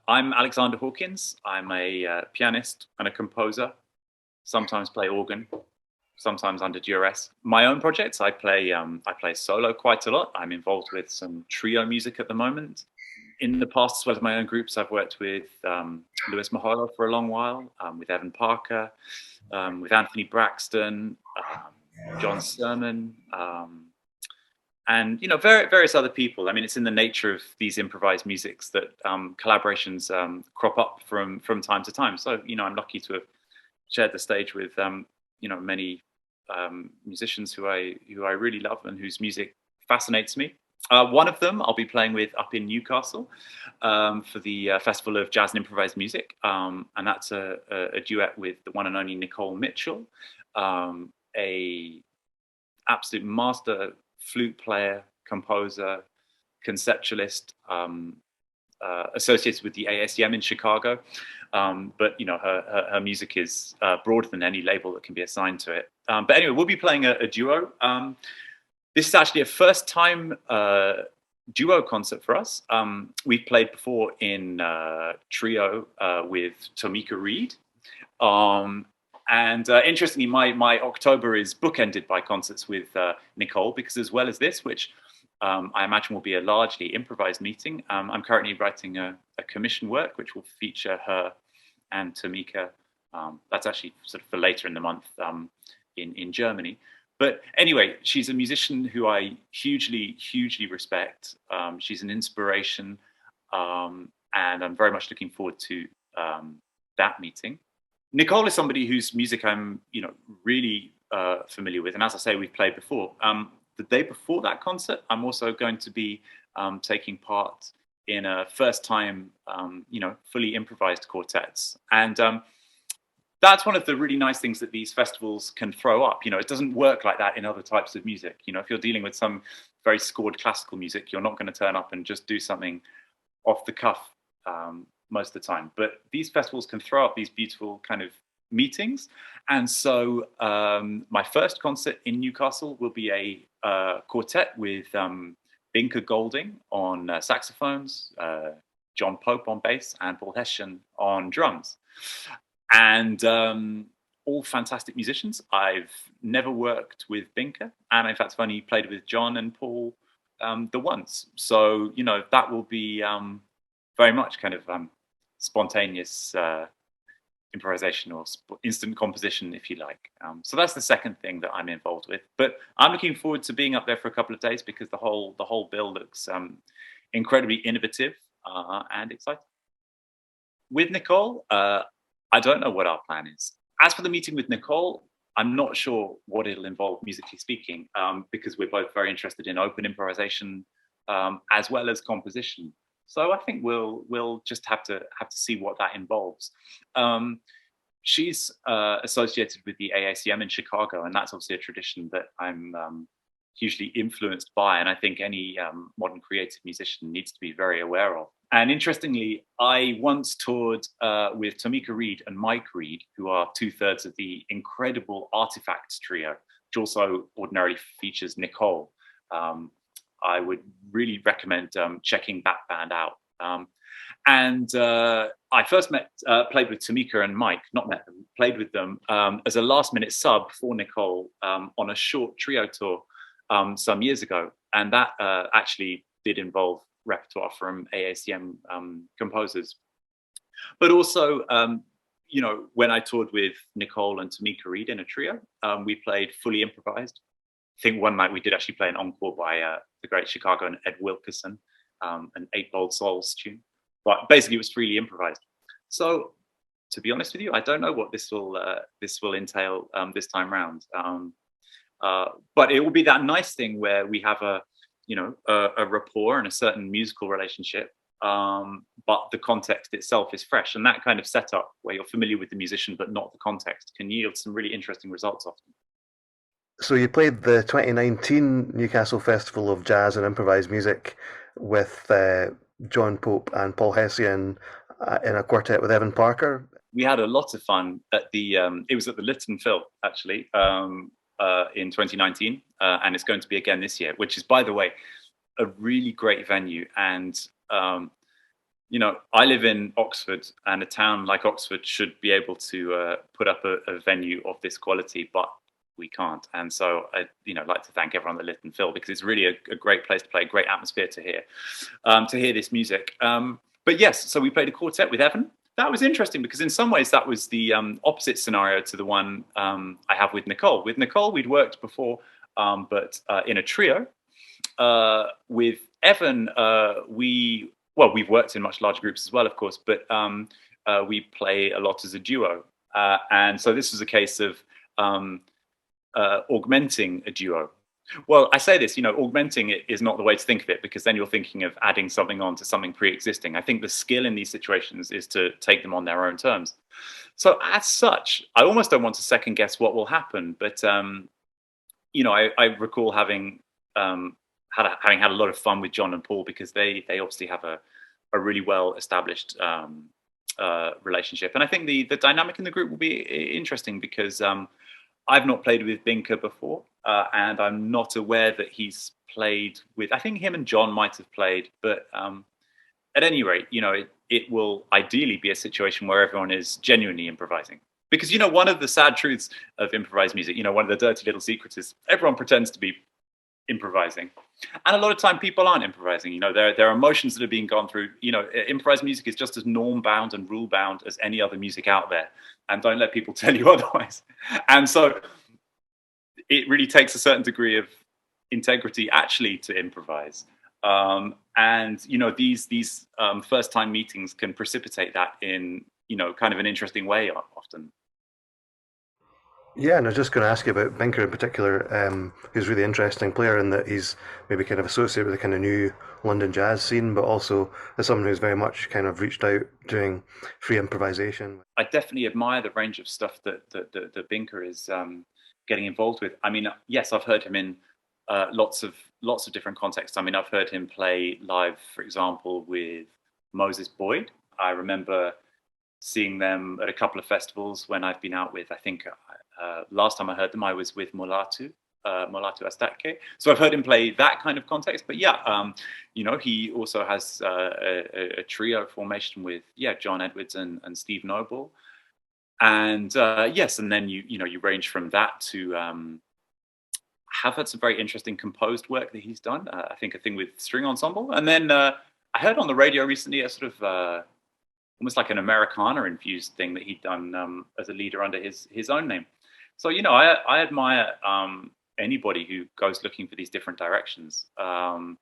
I'm Alexander Hawkins. I'm a pianist and a composer. Sometimes play organ, sometimes under duress. My own projects, I play solo quite a lot. I'm involved with some trio music at the moment. In the past, as well as my own groups, I've worked with Lewis Mahalo for a long while, with Evan Parker, with Anthony Braxton, John Sermon, and various other people. I mean, it's in the nature of these improvised musics that collaborations crop up from time to time. So I'm lucky to have shared the stage with many musicians who I really love and whose music fascinates me. One of them I'll be playing with up in Newcastle for the Festival of Jazz and Improvised Music, and that's a duet with the one and only Nicole Mitchell, a absolute master flute player, composer, conceptualist, associated with the ASEM in Chicago. But her music is broader than any label that can be assigned to it. But anyway, we'll be playing a duo. This is actually a first-time duo concert for us. We've played before in trio with Tomika Reed. And interestingly, my October is bookended by concerts with Nicole, because as well as this, which I imagine will be a largely improvised meeting, I'm currently writing a commission work which will feature her and Tomika. That's actually sort of for later in the month in Germany. But anyway, she's a musician who I hugely, hugely respect. She's an inspiration, and I'm very much looking forward to that meeting. Nicole is somebody whose music I'm, really familiar with, and as I say, we've played before. The day before that concert, I'm also going to be taking part in a first-time, fully improvised quartets, and that's one of the really nice things that these festivals can throw up. It doesn't work like that in other types of music. If you're dealing with some very scored classical music, you're not going to turn up and just do something off the cuff most of the time. But these festivals can throw up these beautiful kind of meetings. And so my first concert in Newcastle will be a quartet with Binker Golding on saxophones, John Pope on bass, and Paul Hession on drums. And all fantastic musicians. I've never worked with Binker, and in fact, I've only played with John and Paul the once. So, that will be very much kind of spontaneous improvisation or instant composition, if you like. So that's the second thing that I'm involved with. But I'm looking forward to being up there for a couple of days, because the whole bill looks incredibly innovative and exciting. With Nicole, I don't know what our plan is. As for the meeting with Nicole, I'm not sure what it'll involve, musically speaking, because we're both very interested in open improvisation as well as composition. So I think we'll just have to see what that involves. She's associated with the AACM in Chicago, and that's obviously a tradition that I'm hugely influenced by, and I think any modern creative musician needs to be very aware of. And interestingly, I once toured with Tomika Reed and Mike Reed, who are 2/3 of the incredible Artifacts trio, which also ordinarily features Nicole. I would really recommend checking that band out. And I first played with Tomika and Mike, not met them, played with them as a last-minute sub for Nicole on a short trio tour some years ago. And that actually did involve repertoire from AACM composers. But also, when I toured with Nicole and Tomika Reed in a trio, we played fully improvised. I think one night we did actually play an encore by the great Chicagoan Ed Wilkerson, an 8 Bold Souls tune. But basically, it was freely improvised. So, to be honest with you, I don't know what this will entail this time round. But it will be that nice thing where we have a rapport and a certain musical relationship, but the context itself is fresh. And that kind of setup, where you're familiar with the musician but not the context, can yield some really interesting results often. So you played the 2019 Newcastle Festival of Jazz and Improvised Music with John Pope and Paul Hession in a quartet with Evan Parker. We had a lot of fun at it was at the Lytton Phil, actually, in 2019, and it's going to be again this year, which is, by the way, a really great venue. And I live in Oxford, and a town like Oxford should be able to put up a venue of this quality, but we can't. And so I, like to thank everyone that lived in Phil, because it's really a great place to play, great atmosphere to hear this music. But yes, so we played a quartet with Evan. That was interesting because in some ways that was the opposite scenario to the one I have with Nicole. With Nicole, we'd worked before, but in a trio. With Evan, we've worked in much larger groups as well, of course, but we play a lot as a duo. And so this was a case of augmenting a duo. Well, I say this, augmenting it is not the way to think of it, because then you're thinking of adding something on to something pre-existing. I think the skill in these situations is to take them on their own terms. So as such, I almost don't want to second guess what will happen, but I recall having had a lot of fun with John and Paul, because they obviously have a really well established relationship, and I think the dynamic in the group will be interesting because I've not played with Binker before, and I'm not aware that he's played with. I think him and John might have played, but at any rate, it will ideally be a situation where everyone is genuinely improvising. Because one of the sad truths of improvised music, one of the dirty little secrets is everyone pretends to be improvising, and a lot of time people aren't improvising. There are emotions that are being gone through. Improvised music is just as norm bound and rule bound as any other music out there, and don't let people tell you otherwise. And so it really takes a certain degree of integrity actually to improvise, and these first time meetings can precipitate that in kind of an interesting way often. Yeah, and I was just going to ask you about Binker in particular, who's a really interesting player in that he's maybe kind of associated with the kind of new London jazz scene, but also as someone who's very much kind of reached out doing free improvisation. I definitely admire the range of stuff that Binker is getting involved with. I mean, yes, I've heard him in lots of different contexts. I mean, I've heard him play live, for example, with Moses Boyd. I remember seeing them at a couple of festivals when I've been out with, I think last time I heard them, I was with Mulatu Astatke. So I've heard him play that kind of context. But yeah, he also has a trio formation with, John Edwards and Steve Noble. And yes, and then you range from that to have had some very interesting composed work that he's done. I think a thing with string ensemble. And then I heard on the radio recently a sort of almost like an Americana infused thing that he'd done as a leader under his own name. So I admire anybody who goes looking for these different directions. So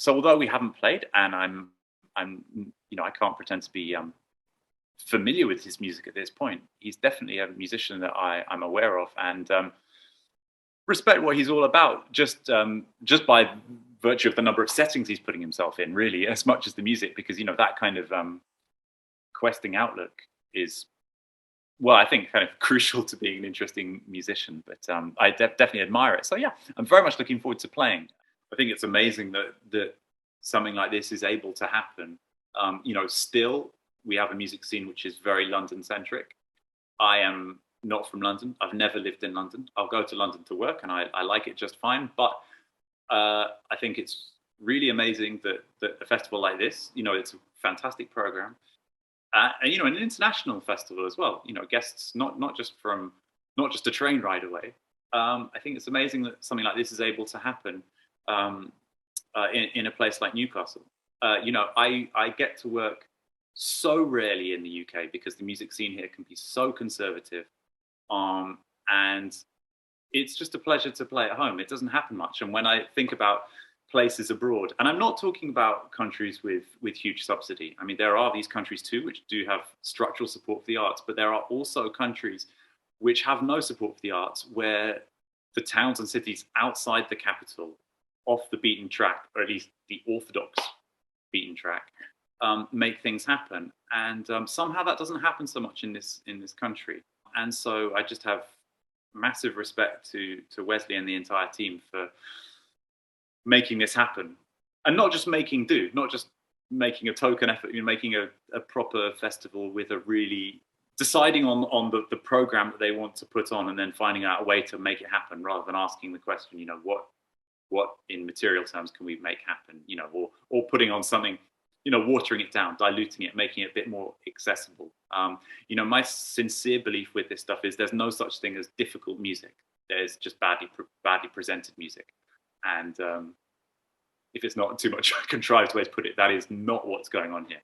although we haven't played, and I'm I can't pretend to be familiar with his music at this point, he's definitely a musician that I'm aware of and respect what he's all about. Just by virtue of the number of settings he's putting himself in, really, as much as the music, because that kind of questing outlook is, well, I think kind of crucial to being an interesting musician. But I definitely admire it. So yeah, I'm very much looking forward to playing. I think it's amazing that something like this is able to happen. Still, we have a music scene which is very London centric. I am not from London. I've never lived in London. I'll go to London to work, and I like it just fine. But I think it's really amazing that a festival like this, it's a fantastic program, and an international festival as well. Guests not just a train ride away. I think it's amazing that something like this is able to happen in a place like Newcastle. I get to work so rarely in the UK because the music scene here can be so conservative, and it's just a pleasure to play at home. It doesn't happen much. And when I think about places abroad, and I'm not talking about countries with huge subsidy. I mean, there are these countries too, which do have structural support for the arts, but there are also countries which have no support for the arts, where the towns and cities outside the capital, off the beaten track, or at least the orthodox beaten track, make things happen. And somehow that doesn't happen so much in this country. And so I just have massive respect to Wesley and the entire team for making this happen, and not just making do, not just making a token effort, making a proper festival with a really deciding on the program that they want to put on, and then finding out a way to make it happen, rather than asking the question, what in material terms can we make happen, or putting on something watering it down, diluting it, making it a bit more accessible. My sincere belief with this stuff is there's no such thing as difficult music. There's just badly presented music. And if it's not too much a contrived way to put it, that is not what's going on here.